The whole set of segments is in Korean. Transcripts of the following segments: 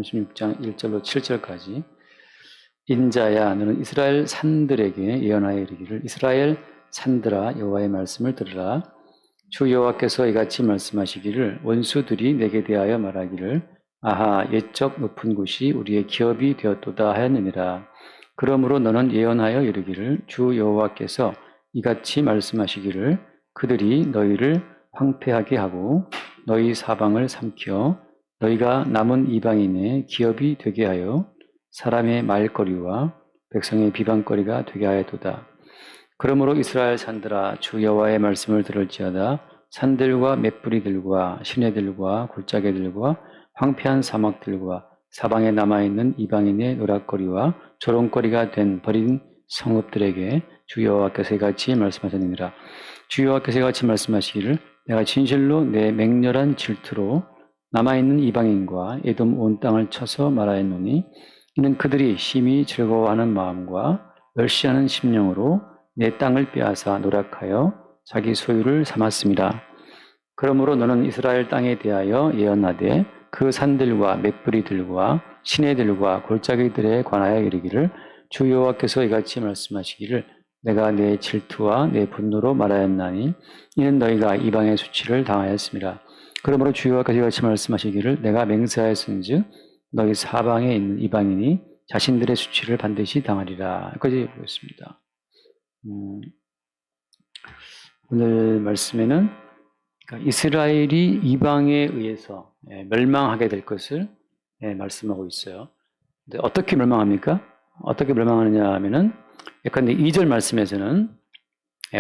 36장 1절로 7절까지 인자야 너는 이스라엘 산들에게 예언하여 이르기를 이스라엘 산들아 여호와의 말씀을 들으라. 주 여호와께서 이같이 말씀하시기를 원수들이 내게 대하여 말하기를 아하 옛적 높은 곳이 우리의 기업이 되었도다 하였느니라. 그러므로 너는 예언하여 이르기를 주 여호와께서 이같이 말씀하시기를 그들이 너희를 황폐하게 하고 너희 사방을 삼켜 너희가 남은 이방인의 기업이 되게 하여 사람의 말거리와 백성의 비방거리가 되게 하였도다. 그러므로 이스라엘 산들아 주 여호와의 말씀을 들을지어다. 산들과 맷뿌리들과 시내들과 골짜기들과 황폐한 사막들과 사방에 남아있는 이방인의 노략거리와 조롱거리가 된 버린 성읍들에게 주 여호와께서 이같이 말씀하셨느니라. 주 여호와께서 이같이 말씀하시기를 내가 진실로 내 맹렬한 질투로 남아있는 이방인과 에돔 온 땅을 쳐서 말하였노니 이는 그들이 심히 즐거워하는 마음과 멸시하는 심령으로 내 땅을 빼앗아 노력하여 자기 소유를 삼았습니다. 그러므로 너는 이스라엘 땅에 대하여 예언하되 그 산들과 맷뿌리들과 시내들과 골짜기들에 관하여 이르기를 주 여호와께서 이같이 말씀하시기를 내가 내 질투와 내 분노로 말하였나니 이는 너희가 이방의 수치를 당하였습니다. 그러므로 주 여호와께서 이같이 말씀하시기를 내가 맹세하였은즉 너희 사방에 있는 이방인이 자신들의 수치를 반드시 당하리라. 여기까지 보겠습니다. 오늘 말씀에는 이스라엘이 이방에 의해서 멸망하게 될 것을 말씀하고 있어요. 근데 어떻게 멸망합니까? 어떻게 멸망하느냐 하면은 예컨대 2절 말씀에서는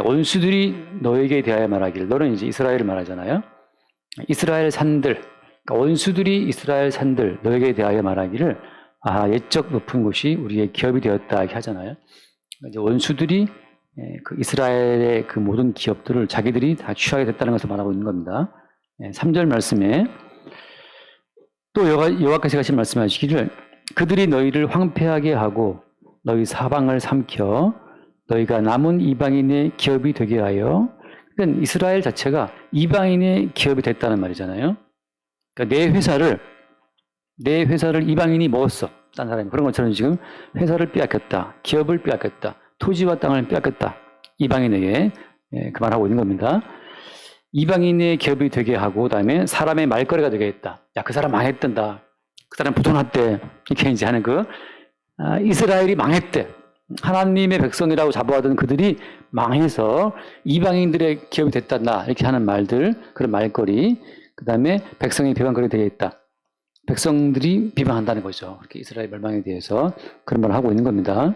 원수들이 너에게 대하여 말하기를 너는 이제 이스라엘을 말하잖아요. 이스라엘 산들 그러니까 원수들이 이스라엘 산들 너에게 대하여 말하기를 아 옛적 높은 곳이 우리의 기업이 되었다 이렇게 하잖아요. 이제 원수들이 그 이스라엘의 그 모든 기업들을 자기들이 다 취하게 됐다는 것을 말하고 있는 겁니다. 3절 말씀에 또 여호와께서 같이 말씀하시기를 그들이 너희를 황폐하게 하고 너희 사방을 삼켜 너희가 남은 이방인의 기업이 되게 하여 그러니까 이스라엘 자체가 이방인의 기업이 됐다는 말이잖아요. 그러니까 내 회사를 이방인이 먹었어. 딴 사람이. 그런 것처럼 지금 회사를 빼앗겼다. 기업을 빼앗겼다. 토지와 땅을 빼앗겼다. 이방인에게 그 말하고 있는 겁니다. 이방인의 기업이 되게 하고 그다음에 사람의 말거리가 되게 했다. 야, 그 사람 망했단다. 그 사람 부도났대. 이렇게 이제 하는 이스라엘이 망했대. 하나님의 백성이라고 자부하던 그들이 망해서 이방인들의 기업이 됐단다. 이렇게 하는 말들, 그런 말거리. 그 다음에 백성의 비방거리 되게 있다. 백성들이 비방한다는 거죠. 이렇게 이스라엘 멸망에 대해서 그런 말을 하고 있는 겁니다.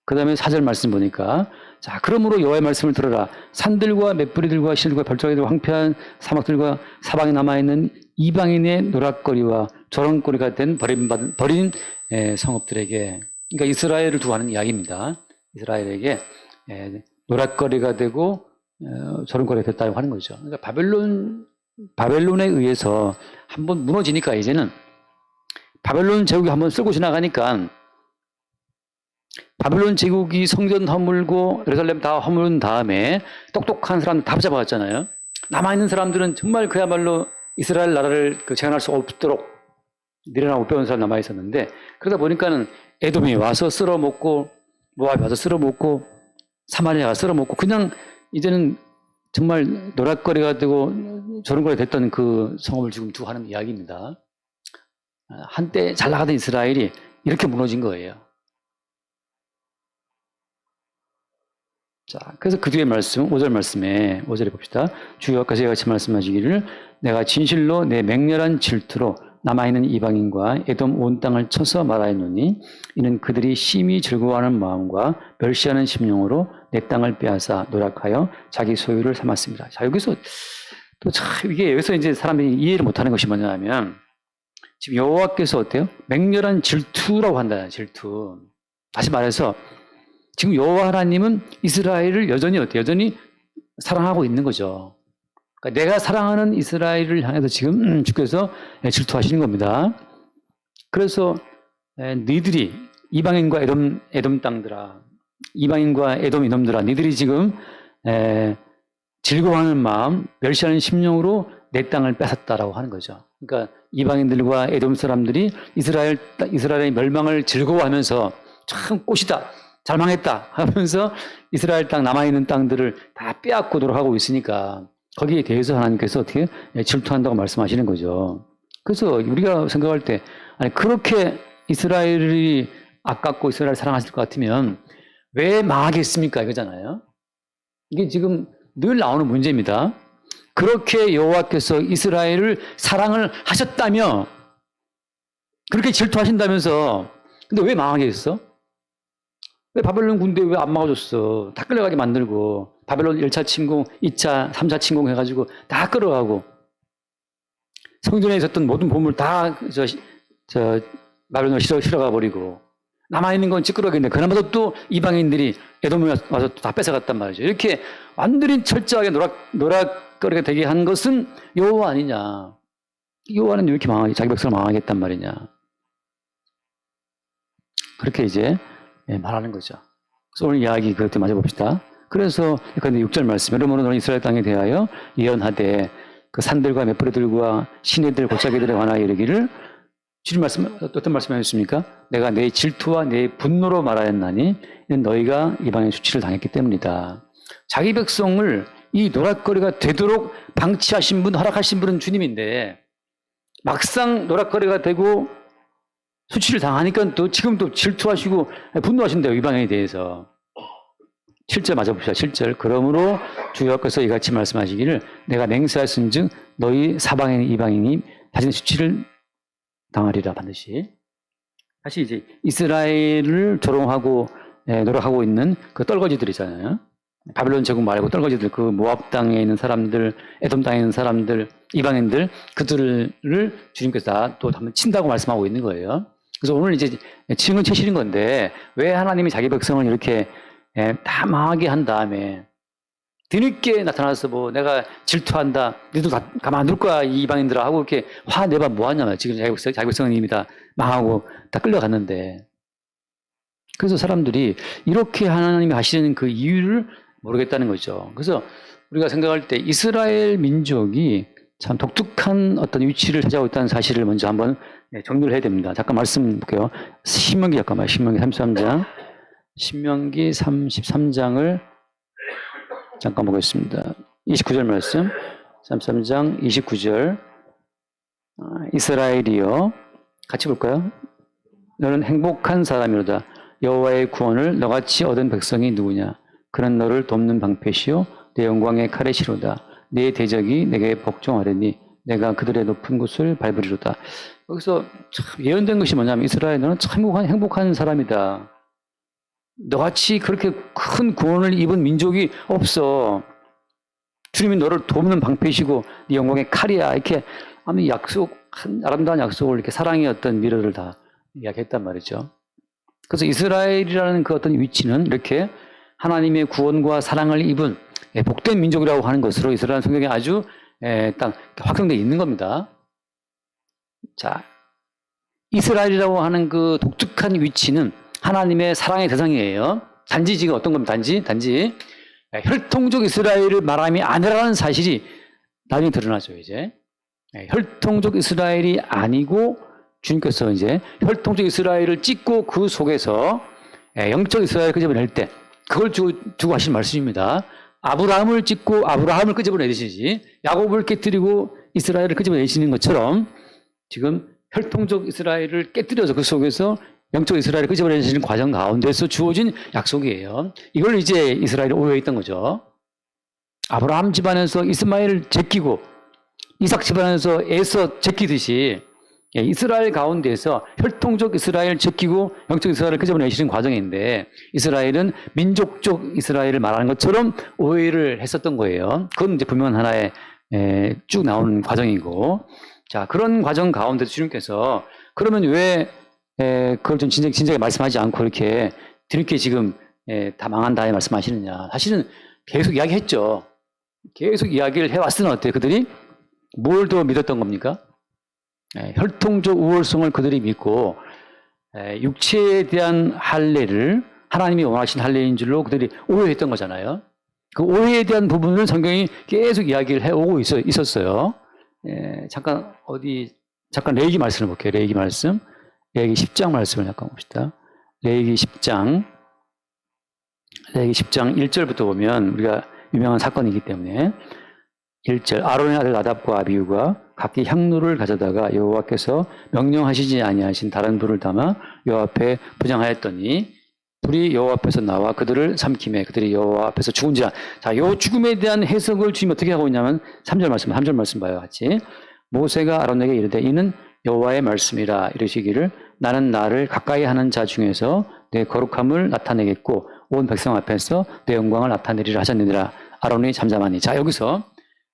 그 다음에 4절 말씀 보니까 자 그러므로 여호와의 말씀을 들어라. 산들과 맷뿌리들과 시들과 별자리들과 황폐한 사막들과 사방에 남아있는 이방인의 노략거리와 조롱거리가 된 버린 성읍들에게 그러니까 이스라엘을 두고 하는 이야기입니다. 이스라엘에게 노략거리가 되고 조롱거리가 됐다고 하는 거죠. 그러니까 바벨론에 의해서 한번 무너지니까 이제는 바벨론 제국이 한번 쓸고 지나가니까 바벨론 제국이 성전 허물고 예루살렘 다 허물은 다음에 똑똑한 사람들 다 잡아갔잖아요. 남아있는 사람들은 정말 그야말로 이스라엘 나라를 재현할 수 없도록 미련하고 배운 사람 남아있었는데 그러다 보니까는 에돔이 와서 쓸어먹고 모압이 와서 쓸어먹고 사마리아가 쓸어먹고 그냥 이제는 정말 노략거리가 되고 조롱거리가 됐던 그 성읍을 지금 두고 하는 이야기입니다. 한때 잘 나가던 이스라엘이 이렇게 무너진 거예요. 자, 그래서 그 뒤에 말씀, 5절에 봅시다. 주 여호와께서 같이 말씀하시기를 내가 진실로 내 맹렬한 질투로 남아있는 이방인과 에돔 온 땅을 쳐서 말하였노니 이는 그들이 심히 즐거워하는 마음과 멸시하는 심령으로 내 땅을 빼앗아 노력하여 자기 소유를 삼았습니다. 자, 여기서 또 참 이게 여기서 이제 사람들이 이해를 못하는 것이 뭐냐면 지금 여호와께서 어때요? 맹렬한 질투라고 한다. 질투. 다시 말해서 지금 여호와 하나님은 이스라엘을 여전히 어때요? 여전히 사랑하고 있는 거죠. 그러니까 내가 사랑하는 이스라엘을 향해서 지금 주께서 질투하시는 겁니다. 그래서 너희들이 이방인과 에돔 땅들아, 이방인과 에돔 이놈들아, 너희들이 지금 즐거워하는 마음, 멸시하는 심령으로 내 땅을 뺏었다라고 하는 거죠. 그러니까 이방인들과 에돔 사람들이 이스라엘의 멸망을 즐거워하면서 참 꽃이다, 잘 망했다 하면서 이스라엘 땅 남아있는 땅들을 다 빼앗고도록 하고 있으니까 거기에 대해서 하나님께서 어떻게 질투한다고 말씀하시는 거죠. 그래서 우리가 생각할 때 아니 그렇게 이스라엘이 아깝고 이스라엘 사랑하실 것 같으면 왜 망하겠습니까? 이거잖아요. 이게 지금 늘 나오는 문제입니다. 그렇게 여호와께서 이스라엘을 사랑을 하셨다며 그렇게 질투하신다면서 근데 왜 망하겠어? 왜 바벨론 군대 왜 안 막아줬어? 다 끌려가게 만들고 바벨론 1차 침공, 2차, 3차 침공 해가지고 다 끌어가고 성전에 있었던 모든 보물 다 바벨론으로 실어가 버리고 남아있는 건 찌끄러기인데 그나마도 또 이방인들이 에돔에 와서 다 뺏어갔단 말이죠. 이렇게 완전히 철저하게 노락거리가 되게 한 것은 여호와 아니냐. 여호와는 왜 이렇게 자기 백성을 망하겠단 말이냐. 그렇게 이제 말하는 거죠. 그래서 오늘 이야기 그것도 마저 봅시다. 그래서 6절 말씀 여러분은 너는 이스라엘 땅에 대하여 예언하되 그 산들과 맷뿌리들과 시내들 골짜기들에 관하여 이르기를 주님 말씀 어떤 말씀하셨습니까? 내가 내 질투와 내 분노로 말하였나니 이는 너희가 이방의 수치를 당했기 때문이다. 자기 백성을 이 노락거리가 되도록 방치하신 분, 허락하신 분은 주님인데 막상 노락거리가 되고 수치를 당하니까 또 지금 또 질투하시고 분노하신대요. 이방에 대해서. 7절 맞아 봅시다. 7절. 그러므로 주 여호와께서 이같이 말씀하시기를 내가 맹세하신즉 너희 사방에 이방인이 자신의 수치를 당하리라 반드시. 다시 이제 이스라엘을 조롱하고 노력하고 있는 그 떨거지들이잖아요. 바벨론 제국 말고 떨거지들, 그 모압 땅에 있는 사람들, 에돔 땅에 있는 사람들, 이방인들 그들을 주님께서 다 또 한번 친다고 말씀하고 있는 거예요. 그래서 오늘 이제 치는 채시는 건데 왜 하나님이 자기 백성을 이렇게 다 망하게 한 다음에 뒤늦게 나타나서 뭐 내가 질투한다, 너도 가만둘 거야 이 이방인들아 하고 이렇게 화내봐 뭐하냐면 지금 자기 백성은 이미 다 망하고 다 끌려갔는데 그래서 사람들이 이렇게 하나님이 하시는 그 이유를 모르겠다는 거죠. 그래서 우리가 생각할 때 이스라엘 민족이 참 독특한 어떤 위치를 차지하고 있다는 사실을 먼저 한번 정리를 해야 됩니다. 잠깐 말씀 볼게요. 신명기 잠깐만 신명기 33장 신명기 33장을 잠깐 보겠습니다. 29절 말씀 33장 29절 이스라엘이여 같이 볼까요? 너는 행복한 사람이로다. 여호와의 구원을 너같이 얻은 백성이 누구냐? 그는 너를 돕는 방패시요 내 영광의 칼이시로다. 내 대적이 내게 복종하려니 내가 그들의 높은 곳을 밟으리로다. 여기서 참 예언된 것이 뭐냐면 이스라엘 너는 참 행복한 사람이다. 너같이 그렇게 큰 구원을 입은 민족이 없어. 주님이 너를 돕는 방패시고 네 영광의 칼이야. 이렇게 아무 아름다운 약속을 이렇게 사랑의 어떤 미래를 다 이야기했단 말이죠. 그래서 이스라엘이라는 그 어떤 위치는 이렇게 하나님의 구원과 사랑을 입은 복된 민족이라고 하는 것으로 이스라엘 성경에 아주 딱 확정되어 있는 겁니다. 자, 이스라엘이라고 하는 그 독특한 위치는 하나님의 사랑의 대상이에요. 단지 지금 어떤 겁니까? 단지 혈통적 이스라엘을 말함이 아니라는 사실이 나중에 드러나죠, 이제. 혈통적 이스라엘이 아니고 주님께서 이제 혈통적 이스라엘을 찍고 그 속에서 영적 이스라엘을 끄집어낼 때 그걸 두고 하신 말씀입니다. 아브라함을 찍고 아브라함을 끄집어내시지 야곱을 깨뜨리고 이스라엘을 끄집어내시는 것처럼 지금 혈통적 이스라엘을 깨뜨려서 그 속에서 영적 이스라엘을 끄집어내시는 과정 가운데서 주어진 약속이에요. 이걸 이제 이스라엘이 오해했던 거죠. 아브라함 집안에서 이스마엘을 제끼고 이삭 집안에서 에서 제끼듯이 이스라엘 가운데서 혈통적 이스라엘 제끼고 영적 이스라엘을 끄집어내시는 과정인데 이스라엘은 민족적 이스라엘을 말하는 것처럼 오해를 했었던 거예요. 그건 이제 분명 하나의 쭉 나오는 과정이고 자 그런 과정 가운데 주님께서 그러면 왜 그걸 좀 진작에 말씀하지 않고 이렇게 뒤늦게 지금 다 망한다에 말씀하시느냐. 사실은 계속 이야기했죠. 계속 이야기를 해왔으나 어때요? 그들이 뭘 더 믿었던 겁니까? 혈통적 우월성을 그들이 믿고 육체에 대한 할례를 하나님이 원하신 할례인 줄로 그들이 오해했던 거잖아요. 그 오해에 대한 부분을 성경이 계속 이야기를 해오고 있었어요. 잠깐 레위기 말씀을 볼게요. 레위기 10장 말씀을 잠깐 봅시다. 레위기 10장 1절부터 보면 우리가 유명한 사건이기 때문에 1절 아론의 아들 나답과 아비후가 각기 향로를 가져다가 여호와께서 명령하시지 아니하신 다른 불을 담아 여호와 앞에 부장하였더니 불이 여호와 앞에서 나와 그들을 삼키매 그들이 여호와 앞에서 죽은지라. 자, 요 죽음에 대한 해석을 주님 어떻게 하고 있냐면 3절 말씀 봐요, 같이. 모세가 아론에게 이르되 이는 여호와의 말씀이라 이르시기를 나는 나를 가까이 하는 자 중에서 내 거룩함을 나타내겠고 온 백성 앞에서 내 영광을 나타내리라 하셨느니라. 아론이 잠잠하니. 자, 여기서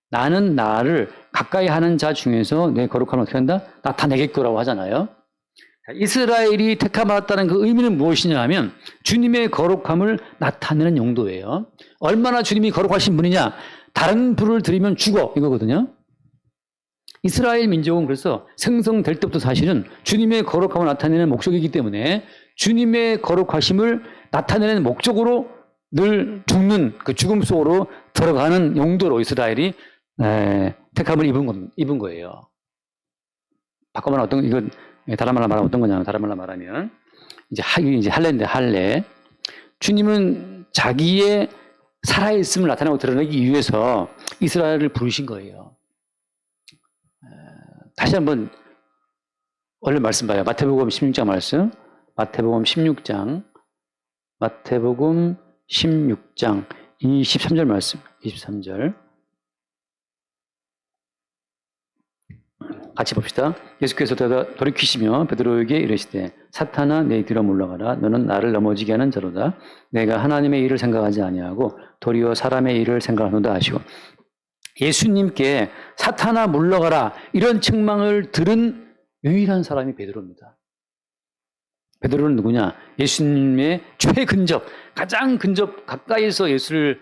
나는 나를 가까이 하는 자 중에서 내 거룩함을 어떻게 한다? 나타내겠구라고 하잖아요. 이스라엘이 택함받았다는 그 의미는 무엇이냐 하면 주님의 거룩함을 나타내는 용도예요. 얼마나 주님이 거룩하신 분이냐? 다른 불을 들이면 죽어 이거거든요. 이스라엘 민족은 그래서 생성될 때부터 사실은 주님의 거룩함을 나타내는 목적이기 때문에 주님의 거룩하심을 나타내는 목적으로 늘 죽는 그 죽음 속으로 들어가는 용도로 이스라엘이 택함을 입은 거예요. 바꿔 말하면 이건 다른 말로 말하면 어떤 거냐면, 다른 말로 말하면, 이제 할례인데, 할례. 주님은 자기의 살아있음을 나타내고 드러내기 위해서 이스라엘을 부르신 거예요. 다시 한번, 얼른 말씀 봐요. 마태복음 16장 말씀. 마태복음 16장 23절 말씀. 23절. 같이 봅시다. 예수께서 돌이키시며 베드로에게 이르시되 사탄아 내 뒤로 물러가라. 너는 나를 넘어지게 하는 자로다. 내가 하나님의 일을 생각하지 아니하고 도리어 사람의 일을 생각하노다 하시고, 예수님께 사탄아 물러가라 이런 책망을 들은 유일한 사람이 베드로입니다. 베드로는 누구냐? 예수님의 최근접, 가장 가까이서 예수를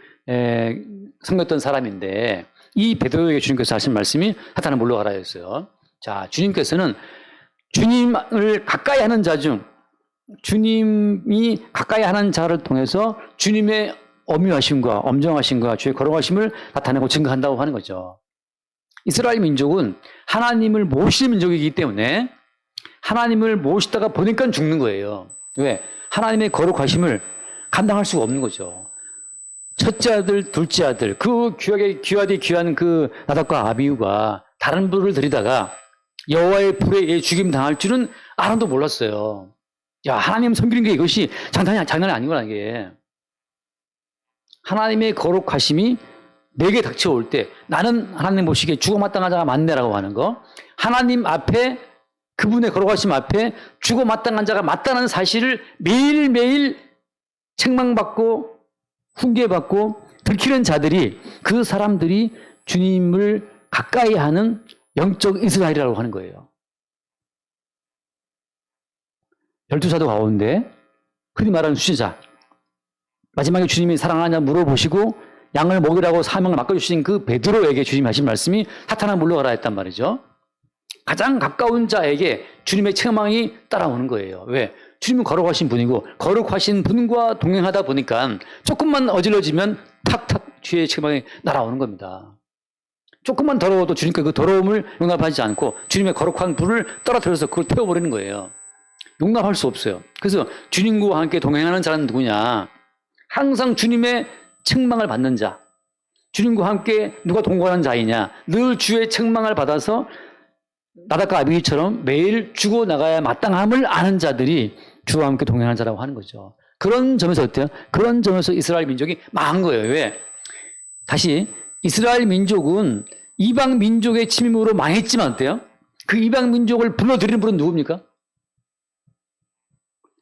섬겼던 사람인데, 이 베드로에게 주님께서 하신 말씀이 사탄아 물러가라였어요. 자, 주님께서는 주님을 가까이 하는 자 중, 주님이 가까이 하는 자를 통해서 주님의 엄유하심과 엄정하심과 주의 거룩하심을 나타내고 증거한다고 하는 거죠. 이스라엘 민족은 하나님을 모시는 민족이기 때문에 하나님을 모시다가 보니까 죽는 거예요. 왜? 하나님의 거룩하심을 감당할 수가 없는 거죠. 첫째 아들, 둘째 아들, 그 귀하디 귀한 그 나답과 아비후가 다른 불을 들이다가 여호와의 불에 죽임 당할 줄은 아론도 몰랐어요. 야, 하나님 섬기는 게 이것이 장난이 아니구나, 이게. 하나님의 거룩하심이 내게 닥쳐올 때 나는 하나님 보시기에 죽어마땅한 자가 많네라고 하는 거, 하나님 앞에, 그분의 거룩하심 앞에 죽어마땅한 자가 맞다는 사실을 매일매일 책망받고 훈계받고 들키는 자들이, 그 사람들이 주님을 가까이 하는 영적 이스라엘이라고 하는 거예요. 12사도 가운데 흔히 말하는 수제자, 마지막에 주님이 사랑하냐 물어보시고 양을 먹이라고 사명을 맡겨주신 그 베드로에게 주님이 하신 말씀이 사탄아 물러가라 했단 말이죠. 가장 가까운 자에게 주님의 책망이 따라오는 거예요. 왜? 주님은 거룩하신 분이고 거룩하신 분과 동행하다 보니까 조금만 어질러지면 탁탁 주의 책망이 날아오는 겁니다. 조금만 더러워도 주님께 그 더러움을 용납하지 않고 주님의 거룩한 불을 떨어뜨려서 그걸 태워버리는 거예요. 용납할 수 없어요. 그래서 주님과 함께 동행하는 자는 누구냐? 항상 주님의 책망을 받는 자, 주님과 함께 누가 동거하는 자이냐? 늘 주의 책망을 받아서 나답과 아비후처럼 매일 죽어나가야 마땅함을 아는 자들이 주와 함께 동행하는 자라고 하는 거죠. 그런 점에서 어때요? 그런 점에서 이스라엘 민족이 망한 거예요. 왜? 다시, 이스라엘 민족은 이방 민족의 침입으로 망했지만 어때요? 그 이방 민족을 불러들이는 분은 누굽니까?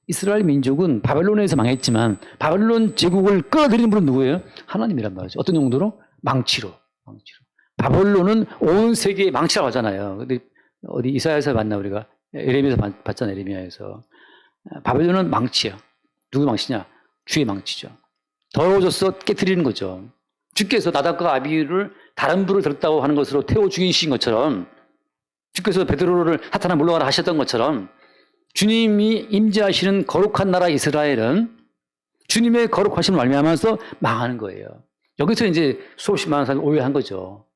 이스라엘 민족은 바벨론에서 망했지만 바벨론 제국을 끌어들이는 분은 누구예요? 하나님이란 말이죠. 어떤 용도로? 망치로. 바벨론은 온 세계의 망치라고 하잖아요. 근데 어디 이사야에서 봤나 우리가? 에레미야에서 봤잖아요. 에레미야에서. 바벨론은 망치야. 누구 망치냐? 주의 망치죠. 더러워져서 깨트리는 거죠. 주께서 나답과 아비후를 다른 불을 들었다고 하는 것으로 태워 죽이신 것처럼, 주께서 베드로를 사탄아 물러가라 하셨던 것처럼, 주님이 임재하시는 거룩한 나라 이스라엘은 주님의 거룩하심을 말미암아서 망하는 거예요. 여기서 이제 수없이 많은 사람이 오해한 거죠.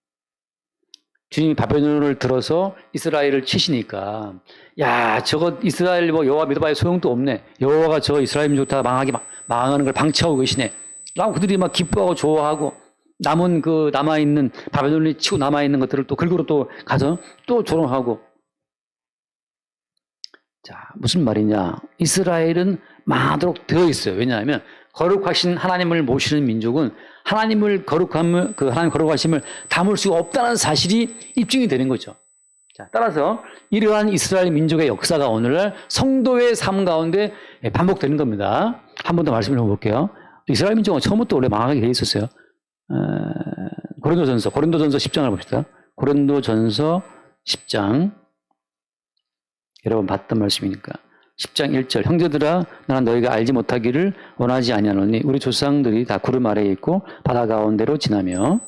주님이 바벨론을 들어서 이스라엘을 치시니까 야 저거 이스라엘 뭐 여호와 믿어봐야 소용도 없네. 여호와가 저 이스라엘 민족 다 망하는 걸 방치하고 계시네. 라고 그들이 막 기뻐하고 좋아하고 남은 그 남아있는 바벨론이 치고 남아있는 것들을 또 긁으러 또 가서 또 조롱하고. 자, 무슨 말이냐. 이스라엘은 망하도록 되어 있어요. 왜냐하면 거룩하신 하나님을 모시는 민족은 하나님 거룩하심을 담을 수 없다는 사실이 입증이 되는 거죠. 자, 따라서 이러한 이스라엘 민족의 역사가 오늘날 성도의 삶 가운데 반복되는 겁니다. 한 번 더 말씀을 해볼게요. 이스라엘 민족은 처음부터 원래 망하게 돼 있었어요. 고린도전서 10장을 봅시다. 고린도전서 10장. 여러분 봤던 말씀이니까. 10장 1절. 형제들아 나는 너희가 알지 못하기를 원하지 아니하노니 우리 조상들이 다 구름 아래에 있고 바다 가운데로 지나며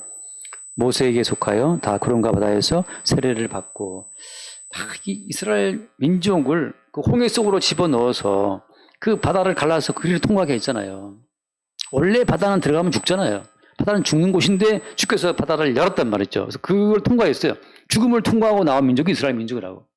모세에게 속하여 다 구름과 바다에서 세례를 받고. 이 이스라엘 민족을 그 홍해 속으로 집어넣어서 그 바다를 갈라서 그 길을 통과하게 했잖아요. 원래 바다는 들어가면 죽잖아요. 바다는 죽는 곳인데 주께서 바다를 열었단 말이죠. 그래서 그걸 통과했어요. 죽음을 통과하고 나온 민족이 이스라엘 민족이라고.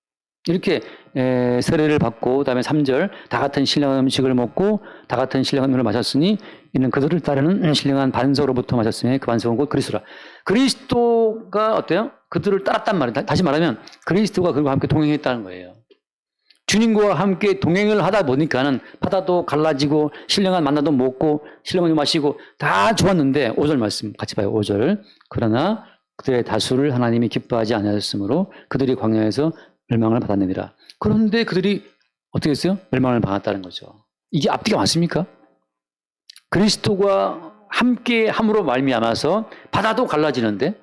이렇게 세례를 받고 그다음에 3절 다 같은 신령한 음식을 먹고 다 같은 신령한 물을 마셨으니 이는 그들을 따르는 신령한 반석으로부터 마셨으니 그 반석은 곧 그리스도라. 그리스도가 어때요? 그들을 따랐단 말이에요. 다시 말하면 그리스도가 그들과 함께 동행했다는 거예요. 주님과 함께 동행을 하다 보니까는 바다도 갈라지고 신령한 만나도 먹고 신령한 마시고 다 좋았는데 5절 말씀 같이 봐요. 5절. 그러나 그들의 다수를 하나님이 기뻐하지 않으셨으므로 그들이 광야에서 멸망을 받았느니라. 그런데 그들이 어떻게 했어요? 멸망을 받았다는 거죠. 이게 앞뒤가 맞습니까? 그리스도가 함께 함으로 말미암아서 바다도 갈라지는데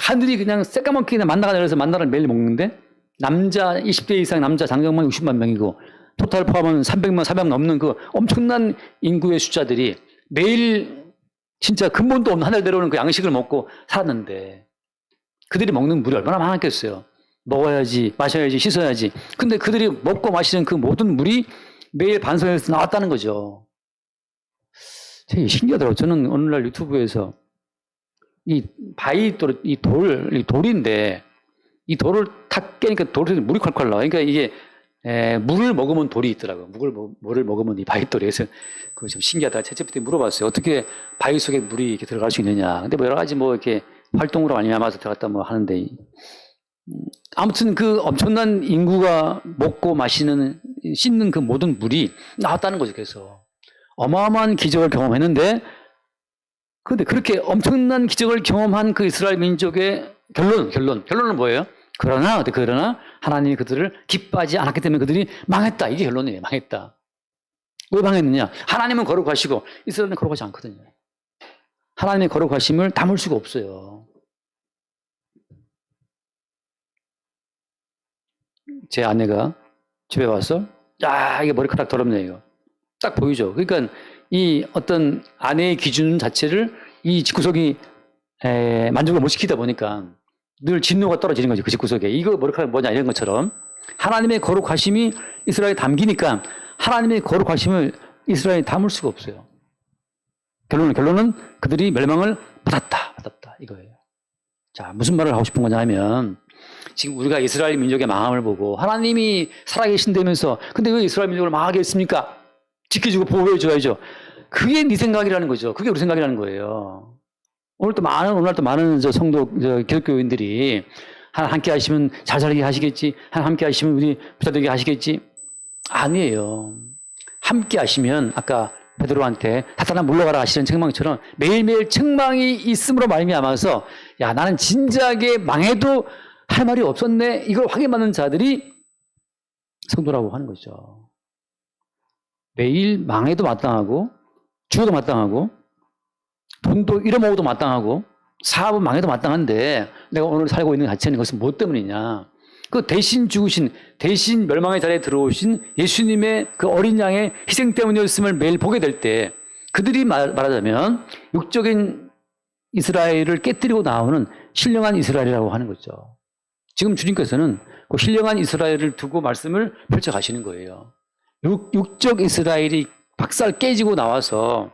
하늘이 그냥 새까맣게 만나가 내려서 만나를 매일 먹는데 남자 20대 이상 남자 장정만 60만 명이고 토탈 포함하면 300만 400만 넘는 그 엄청난 인구의 숫자들이 매일 진짜 근본도 없는 하늘 내려오는 그 양식을 먹고 살았는데 그들이 먹는 물이 얼마나 많았겠어요. 먹어야지, 마셔야지, 씻어야지. 근데 그들이 먹고 마시는 그 모든 물이 매일 반석에서 나왔다는 거죠. 되게 신기하더라고요. 저는 오늘날 유튜브에서 이 돌인데 이 돌을 탁 깨니까 돌에서 물이 콸콸 나와. 그러니까 이게 물을 먹으면 돌이 있더라고요. 물을 먹으면 이 바위돌이. 그래서 그거 좀 신기하다. 챗GPT 물어봤어요. 어떻게 바위 속에 물이 이렇게 들어갈 수 있느냐. 근데 뭐 여러 가지 뭐 이렇게 활동으로 말미암아서 들어갔다 뭐 하는데 아무튼 그 엄청난 인구가 먹고 마시는 씻는 그 모든 물이 나왔다는 거죠. 그래서 어마어마한 기적을 경험했는데 그런데 그렇게 엄청난 기적을 경험한 그 이스라엘 민족의 결론은 뭐예요? 그러나 하나님이 그들을 기뻐하지 않았기 때문에 그들이 망했다. 이게 결론이에요. 망했다. 왜 망했느냐? 하나님은 거룩하시고 이스라엘은 거룩하지 않거든요. 하나님의 거룩하심을 담을 수가 없어요. 제 아내가 집에 와서 이게 머리카락 더럽네 이거. 딱 보이죠. 그러니까 이 어떤 아내의 기준 자체를 이 집구석이 만족을 못 시키다 보니까 늘 진노가 떨어지는 거죠. 그 집구석에. 이거 머리카락 뭐냐 이런 것처럼 하나님의 거룩하심이 이스라엘에 담기니까 하나님의 거룩하심을 이스라엘에 담을 수가 없어요. 결론은 그들이 멸망을 받았다 이거예요. 자, 무슨 말을 하고 싶은 거냐 하면 지금 우리가 이스라엘 민족의 망함을 보고 하나님이 살아계신다면서 근데 왜 이스라엘 민족을 망하게 했습니까? 지켜주고 보호해줘야죠. 그게 네 생각이라는 거죠. 그게 우리 생각이라는 거예요. 오늘 또 많은 성도 기독교인들이 하나님 함께 하시면 잘 살게 하시겠지. 하나님 함께 하시면 우리 부자되게 하시겠지. 아니에요. 함께 하시면 아까 베드로한테 사탄아 물러가라 하시는 책망처럼 매일매일 책망이 있음으로 말미암아서 야 나는 진지하게 망해도 할 말이 없었네. 이걸 확인받는 자들이 성도라고 하는 거죠. 매일 망해도 마땅하고 죽어도 마땅하고 돈도 잃어먹어도 마땅하고 사업은 망해도 마땅한데 내가 오늘 살고 있는 가치 있는 것은 무엇 때문이냐. 그 대신 죽으신 대신 멸망의 자리에 들어오신 예수님의 그 어린 양의 희생 때문이었음을 매일 보게 될 때 그들이 말하자면 육적인 이스라엘을 깨뜨리고 나오는 신령한 이스라엘이라고 하는 거죠. 지금 주님께서는 그 신령한 이스라엘을 두고 말씀을 펼쳐 가시는 거예요. 육적 이스라엘이 박살 깨지고 나와서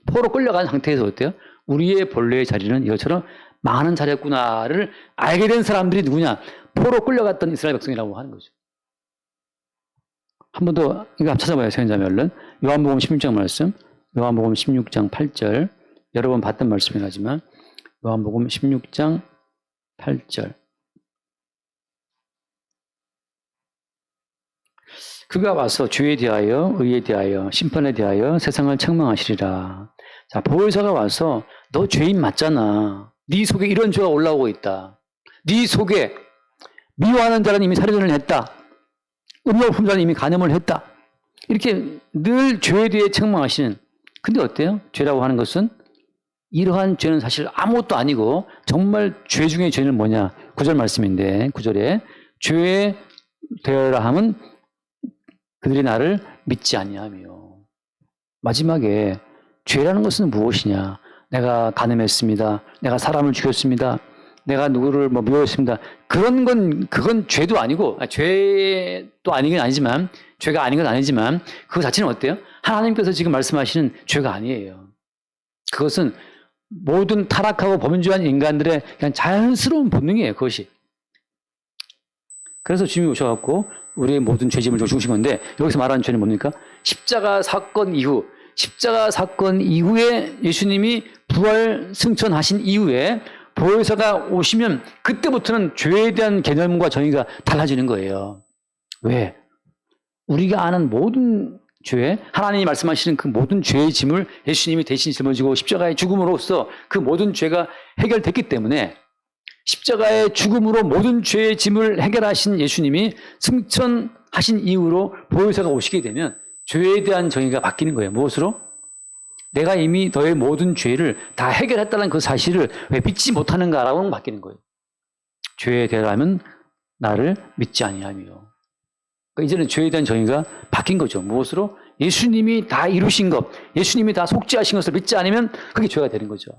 포로 끌려간 상태에서 어때요? 우리의 본래의 자리는 이것처럼 망하는 자리였구나를 알게 된 사람들이 누구냐? 포로 끌려갔던 이스라엘 백성이라고 하는 거죠. 한 번 더 이거 찾아봐요. 선자매 얼른. 요한복음 16장 말씀. 요한복음 16장 8절. 여러 번 봤던 말씀이긴 하지만 요한복음 16장 8절. 그가 와서 죄에 대하여 의에 대하여 심판에 대하여 세상을 책망하시리라. 자, 보혜사가 와서 너 죄인 맞잖아. 네 속에 이런 죄가 올라오고 있다. 네 속에 미워하는 자는 이미 살인을 했다. 음욕 품자는 이미 간음을 했다. 이렇게 늘 죄에 대해 책망하시는. 근데 어때요? 죄라고 하는 것은 이러한 죄는 사실 아무것도 아니고 정말 죄 중에 죄는 뭐냐? 9절 말씀인데 9절에 죄에 되어라 함은 그들이 나를 믿지 아니하며. 마지막에 죄라는 것은 무엇이냐? 내가 간음했습니다. 내가 사람을 죽였습니다. 내가 누구를 미워했습니다. 그건 죄도 아니고, 죄도 아니긴 아니지만, 죄가 아닌 건 아니지만, 그거 자체는 어때요? 하나님께서 지금 말씀하시는 죄가 아니에요. 그것은 모든 타락하고 범죄한 인간들의 그냥 자연스러운 본능이에요, 그것이. 그래서 주님이 오셔갖고, 우리의 모든 죄짐을 죽으신 건데, 여기서 말하는 죄는 뭡니까? 십자가 사건 이후에 예수님이 부활 승천하신 이후에 보혜사가 오시면 그때부터는 죄에 대한 개념과 정의가 달라지는 거예요. 왜? 우리가 아는 모든 죄, 하나님이 말씀하시는 그 모든 죄의 짐을 예수님이 대신 짊어지고 십자가의 죽음으로써 그 모든 죄가 해결됐기 때문에 십자가의 죽음으로 모든 죄의 짐을 해결하신 예수님이 승천하신 이후로 보혜사가 오시게 되면 죄에 대한 정의가 바뀌는 거예요. 무엇으로? 내가 이미 너의 모든 죄를 다 해결했다는 그 사실을 왜 믿지 못하는가라고 바뀌는 거예요. 죄에 대하면 나를 믿지 아니하며. 그러니까 이제는 죄에 대한 정의가 바뀐 거죠. 무엇으로? 예수님이 다 이루신 것, 예수님이 다 속죄하신 것을 믿지 않으면 그게 죄가 되는 거죠.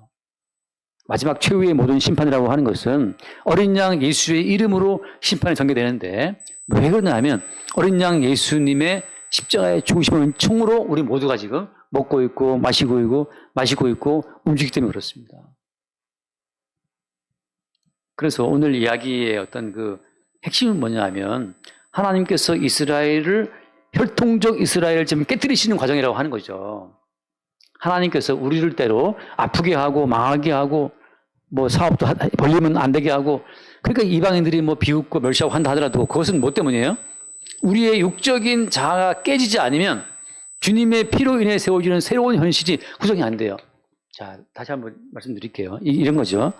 마지막 최후의 모든 심판이라고 하는 것은 어린 양 예수의 이름으로 심판이 전개되는데 왜 그러냐면 어린 양 예수님의 십자가의 죽으심을 은총으로 우리 모두가 지금 먹고 있고 마시고 있고 움직이기 때문에 그렇습니다. 그래서 오늘 이야기의 어떤 그 핵심은 뭐냐 하면 하나님께서 혈통적 이스라엘을 지금 깨뜨리시는 과정이라고 하는 거죠. 하나님께서 우리를 때로 아프게 하고 망하게 하고 사업도 벌리면 안 되게 하고 그러니까 이방인들이 비웃고 멸시하고 한다 하더라도 그것은 뭐 때문이에요? 우리의 육적인 자아가 깨지지 않으면 주님의 피로 인해 세워지는 새로운 현실이 구성이 안 돼요. 자, 다시 한번 말씀드릴게요. 이런 거죠.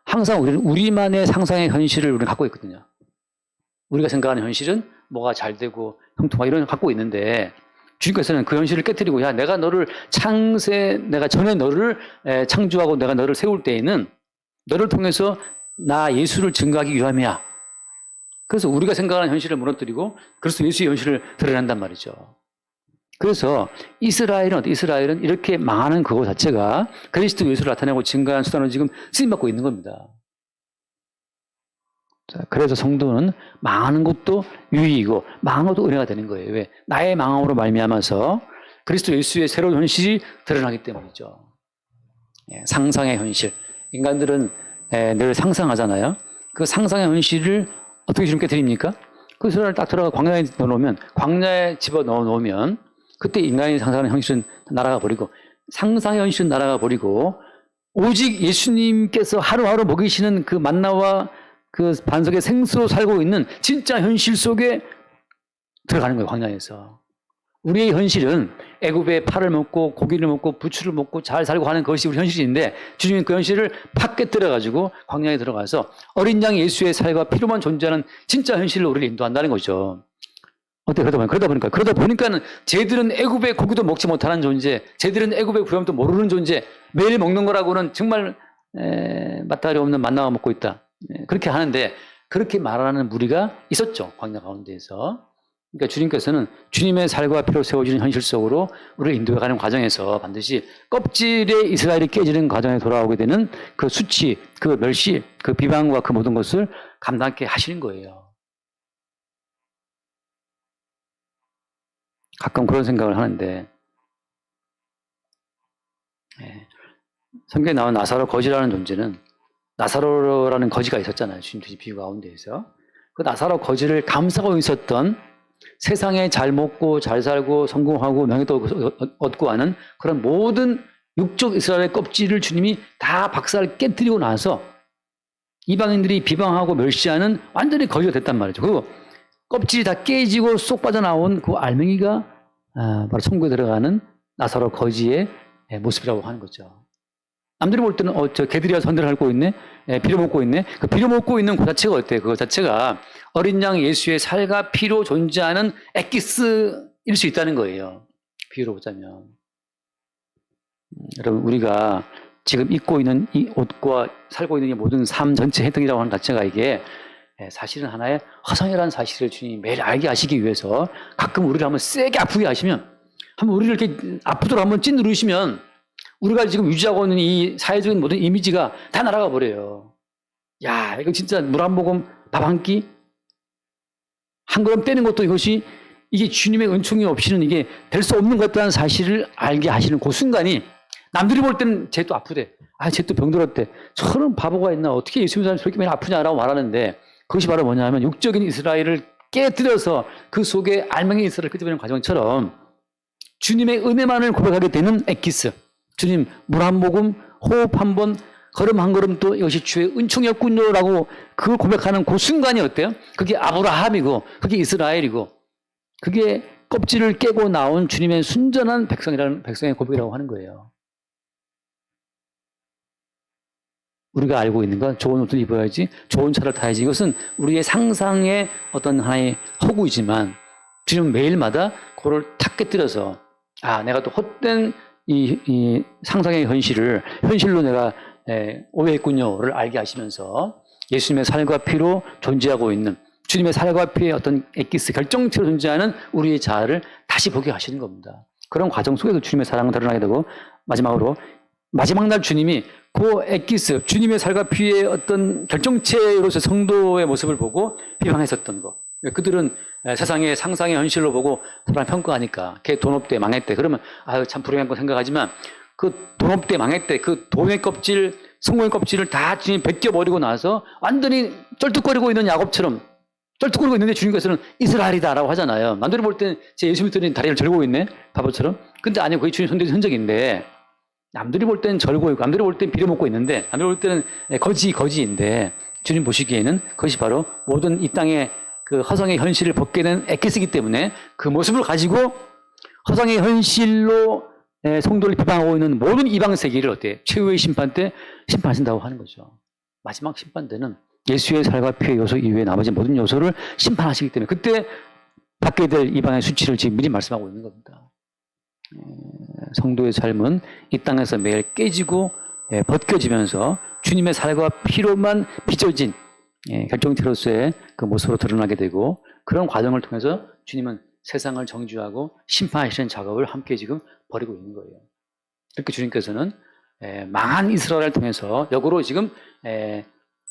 항상 우리는 우리만의 상상의 현실을 우리는 갖고 있거든요. 우리가 생각하는 현실은 뭐가 잘 되고 형통하고 이런 걸 갖고 있는데 주님께서는 그 현실을 깨뜨리고 내가 전에 너를 창조하고 내가 너를 세울 때에는 너를 통해서 나 예수를 증거하기 위함이야. 그래서 우리가 생각하는 현실을 무너뜨리고 그래서 예수의 현실을 드러낸단 말이죠. 그래서 이스라엘은 이렇게 망하는 그거 자체가 그리스도 예수를 나타내고 증거한 수단으로 지금 쓰임받고 있는 겁니다. 자, 그래서 성도는 망하는 것도 유익이고 망하는 것도 은혜가 되는 거예요. 왜? 나의 망함으로 말미암아서 그리스도 예수의 새로운 현실이 드러나기 때문이죠. 상상의 현실. 인간들은 늘 상상하잖아요. 그 상상의 현실을 어떻게 주님께 드립니까? 그 소리를 딱 들어가 광야에 집어 넣어놓으면 그때 인간이 상상하는 현실은 날아가 버리고 상상의 현실은 날아가 버리고 오직 예수님께서 하루하루 먹이시는 그 만나와 그 반석의 생수로 살고 있는 진짜 현실 속에 들어가는 거예요. 광야에서. 우리의 현실은 애굽의 팔을 먹고 고기를 먹고 부추를 먹고 잘 살고 하는 것이 우리 현실인데 주님은 그 현실을 팍 깨뜨려가지고 광야에 들어가서 어린 양 예수의 살과 피로만 존재하는 진짜 현실로 우리를 인도한다는 거죠. 어때? 그러다 보니까는 쟤들은 애굽의 고기도 먹지 못하는 존재, 쟤들은 애굽의 구름도 모르는 존재, 매일 먹는 거라고는 정말 마다리 없는 만나와 먹고 있다. 그렇게 하는데 그렇게 말하는 무리가 있었죠. 광야 가운데에서. 그러니까 주님께서는 주님의 살과 피로 세워지는 현실 속으로 우리를 인도해가는 과정에서 반드시 껍질의 이스라엘이 깨지는 과정에 돌아오게 되는 그 수치, 그 멸시, 그 비방과 그 모든 것을 감당하게 하시는 거예요. 가끔 그런 생각을 하는데 성경에 나온 나사로 거지라는 존재는 나사로라는 거지가 있었잖아요. 주님 드신 비유 가운데에서. 그 나사로 거지를 감싸고 있었던 세상에 잘 먹고 잘 살고 성공하고 명예도 얻고 하는 그런 모든 육적 이스라엘의 껍질을 주님이 다 박살 깨뜨리고 나서 이방인들이 비방하고 멸시하는 완전히 거지가 됐단 말이죠. 그리고 껍질이 다 깨지고 쏙 빠져나온 그 알맹이가 바로 천국에 들어가는 나사로 거지의 모습이라고 하는 거죠. 남들이 볼 때는 저 개들이 선대를 앓고 있네, 빌어먹고 있네. 그 빌어먹고 있는 그 자체가 어때요? 그 자체가 어린 양 예수의 살과 피로 존재하는 엑기스일 수 있다는 거예요. 비유로 보자면. 여러분, 우리가 지금 입고 있는 이 옷과 살고 있는 이 모든 삶 전체 혜택이라고 하는 자체가 이게 사실은 하나의 허상이라는 사실을 주님이 매일 알게 하시기 위해서 가끔 우리를 한번 세게 아프게 하시면, 한번 우리를 이렇게 아프도록 한번 찐 누르시면 우리가 지금 유지하고 있는 이 사회적인 모든 이미지가 다 날아가 버려요. 야, 이거 진짜 물 한 모금, 밥 한 끼, 한 걸음 떼는 것도 이게 주님의 은총이 없이는 이게 될 수 없는 것 같다는 사실을 알게 하시는 그 순간이 남들이 볼 때는 쟤 또 아프대. 쟤 또 병들었대. 저런 바보가 있나. 어떻게 예수 믿는 사람이 저렇게 많이 아프냐라고 말하는데 그것이 바로 뭐냐면 육적인 이스라엘을 깨뜨려서 그 속에 알맹이 이스라엘을 끄집어내는 과정처럼 주님의 은혜만을 고백하게 되는 엑기스. 주님, 물 한 모금, 호흡 한 번, 걸음 한 걸음 또 이것이 주의 은총이었군요라고 그걸 고백하는 그 순간이 어때요? 그게 아브라함이고, 그게 이스라엘이고, 그게 껍질을 깨고 나온 주님의 순전한 백성의 고백이라고 하는 거예요. 우리가 알고 있는 건 좋은 옷을 입어야지, 좋은 차를 타야지. 이것은 우리의 상상의 어떤 하나의 허구이지만 주님은 매일마다 그걸 탁 깨뜨려서 내가 또 헛된 이 상상의 현실로 내가 오해했군요를 알게 하시면서 예수님의 살과 피로 존재하고 있는 주님의 살과 피의 어떤 엑기스 결정체로 존재하는 우리의 자아를 다시 보게 하시는 겁니다. 그런 과정 속에서 주님의 사랑을 드러나게 되고 마지막으로 마지막 날 주님이 그 엑기스 주님의 살과 피의 어떤 결정체로서 성도의 모습을 보고 비방했었던 거. 그들은 세상의 상상의 현실로 보고 사람 평가하니까 걔 돈 없대 망했대 그러면 참 불행한 거 생각하지만 그 돈 없대 망했대 그 돈의 껍질 성공의 껍질을 다 주님 벗겨버리고 나서 완전히 쩔뚝거리고 있는 야곱처럼 쩔뚝거리고 있는데 주님께서는 이스라엘이다라고 하잖아요. 남들이 볼 때는 제 예수 믿더니 다리를 절고 있네 바보처럼. 근데 아니요 그게 주님 손대신 흔적인데 남들이 볼 때는 절고 있고 남들이 볼 때는 빌어먹고 있는데 남들이 볼 때는 거지인데 주님 보시기에는 그것이 바로 모든 이 땅의 그 허상의 현실을 벗게 된 엑기스이기 때문에 그 모습을 가지고 허상의 현실로 성도를 비방하고 있는 모든 이방 세계를 최후의 심판 때 심판하신다고 하는 거죠. 마지막 심판 때는 예수의 살과 피의 요소 이외에 나머지 모든 요소를 심판하시기 때문에 그때 받게 될 이방의 수치를 지금 미리 말씀하고 있는 겁니다. 성도의 삶은 이 땅에서 매일 깨지고 벗겨지면서 주님의 살과 피로만 빚어진 결정체로서의 그 모습으로 드러나게 되고 그런 과정을 통해서 주님은 세상을 정죄하고 심판하시는 작업을 함께 지금 벌이고 있는 거예요. 그렇게 주님께서는 망한 이스라엘을 통해서 역으로 지금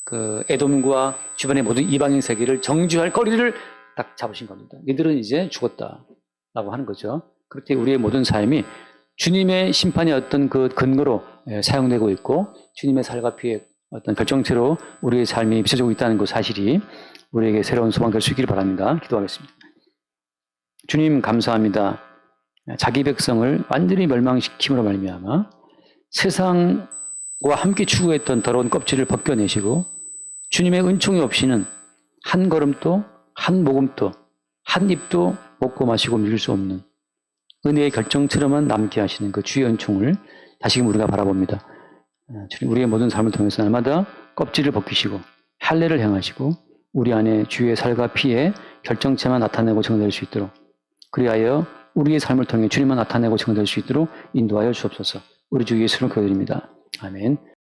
그 에돔과 주변의 모든 이방인 세계를 정죄할 거리를 딱 잡으신 겁니다. 이들은 이제 죽었다라고 하는 거죠. 그렇게 우리의 모든 삶이 주님의 심판의 어떤 그 근거로 사용되고 있고 주님의 살과 피의 어떤 결정체로 우리의 삶이 비춰지고 있다는 그 사실이 우리에게 새로운 소망 될 수 있기를 바랍니다. 기도하겠습니다. 주님 감사합니다. 자기 백성을 완전히 멸망시킴으로 말미암아 세상과 함께 추구했던 더러운 껍질을 벗겨내시고 주님의 은총이 없이는 한 걸음도 한 모금도 한 입도 먹고 마시고 밀릴 수 없는 은혜의 결정체로만 남게 하시는 그 주의 은총을 다시금 우리가 바라봅니다. 주님 우리의 모든 삶을 통해서 날마다 껍질을 벗기시고 할례를 행하시고 우리 안에 주의 살과 피의 결정체만 나타내고 증거될 수 있도록 그리하여 우리의 삶을 통해 주님만 나타내고 증거될 수 있도록 인도하여 주옵소서. 우리 주 예수를 기도드립니다. 아멘.